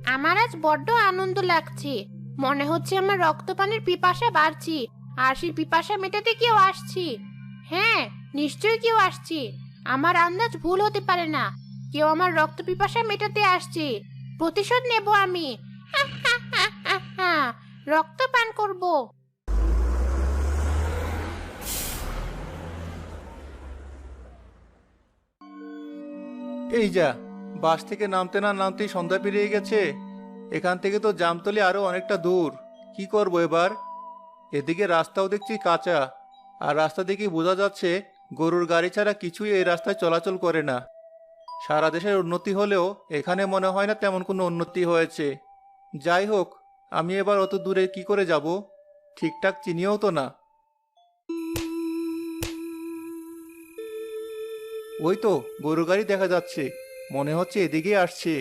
আমার আজ বড্ড আনন্দ লাগছে। মনে হচ্ছে আমার রক্তপানের পিপাসা বাড়ছে, আর সেই পিপাসা মেটাতে কেউ আসছে। হ্যাঁ, নিশ্চয়ই কেউ আসছে। আমার আন্দাজ ভুল হতে পারে না। কেউ আমার রক্ত পিপাসা মেটাতে আসছে। প্রতিশোধ নেব আমি। রক্ত পান করব। এই যা, বাস থেকে নামতে না নামতেই সন্ধ্যা পেরিয়ে গেছে। এখান থেকে তো জামতলি আরো অনেকটা দূর। কি করব এবার? এদিকে রাস্তাও দেখছি কাঁচা, আর রাস্তা দেখেই বোঝা যাচ্ছে গরুর গাড়ি ছাড়া কিছুই এই রাস্তায় চলাচল করে না। সারা দেশের উন্নতি হলেও এখানে মনে হয় না তেমন কোনো উন্নতি হয়েছে। যাই হোক, আমি এবার অত দূরে কি করে যাব? ঠিকঠাক চিনিও তো না। ওই তো গরু গাড়ি দেখা যাচ্ছে, মনে হচ্ছে এদিকেই আসছে।